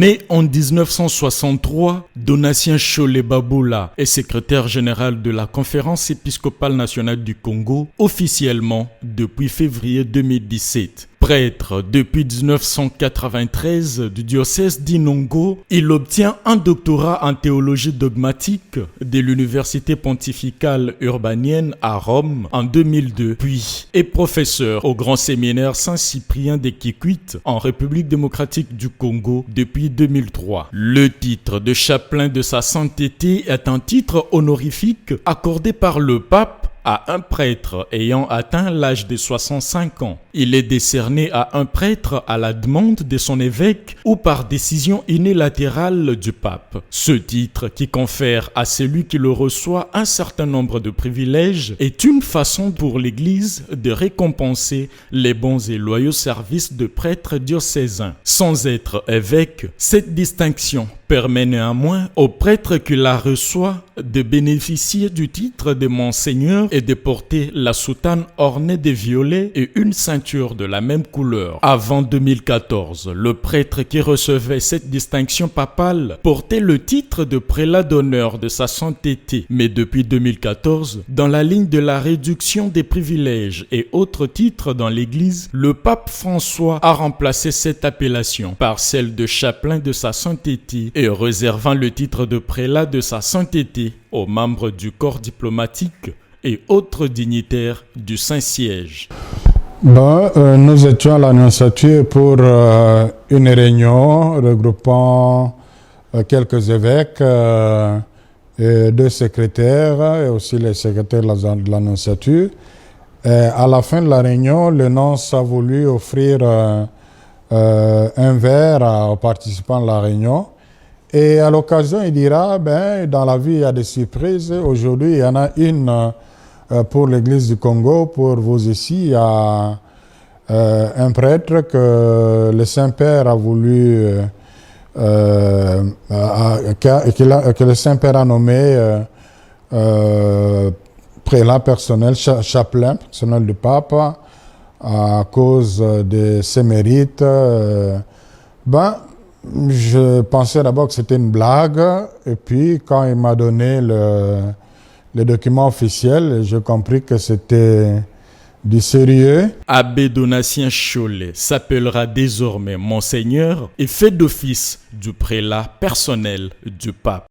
Né en 1963, Donatien Cholé Baboula est secrétaire général de la Conférence épiscopale nationale du Congo, officiellement depuis février 2017. Prêtre depuis 1993 du diocèse d'Inongo, il obtient un doctorat en théologie dogmatique de l'Université pontificale urbanienne à Rome en 2002, puis est professeur au Grand Séminaire Saint-Cyprien de Kikwit en République démocratique du Congo depuis 2003. Le titre de chapelain de sa sainteté est un titre honorifique accordé par le pape à un prêtre ayant atteint l'âge de 65 ans. Il est décerné à un prêtre à la demande de son évêque ou par décision unilatérale du pape. Ce titre, qui confère à celui qui le reçoit un certain nombre de privilèges, est une façon pour l'Église de récompenser les bons et loyaux services de prêtres diocésains. Sans être évêque, cette distinction permet néanmoins au prêtre qui la reçoit de bénéficier du titre de Monseigneur et de porter la soutane ornée de violets et une ceinture de la même couleur. Avant 2014, le prêtre qui recevait cette distinction papale portait le titre de prélat d'honneur de sa sainteté. Mais depuis 2014, dans la ligne de la réduction des privilèges et autres titres dans l'Église, le pape François a remplacé cette appellation par celle de chapelain de sa sainteté et réservant le titre de prélat de sa sainteté aux membres du corps diplomatique et autres dignitaires du Saint-Siège. Nous étions à l'Annonciature pour une réunion regroupant quelques évêques et deux secrétaires et aussi les secrétaires de l'Annonciature. À la fin de la réunion, le nonce a voulu offrir un verre aux participants de la réunion. Et à l'occasion, il dira, dans la vie, il y a des surprises. Aujourd'hui, il y en a une pour l'Église du Congo. Pour vous ici, il y a un prêtre que le Saint-Père a voulu, que le Saint-Père a nommé prélat personnel, chapelain personnel du pape, à cause de ses mérites. Je pensais d'abord que c'était une blague, et puis quand il m'a donné le document officiel, j'ai compris que c'était du sérieux. Abbé Donatien Cholé s'appellera désormais Monseigneur et fait d'office du prélat personnel du pape.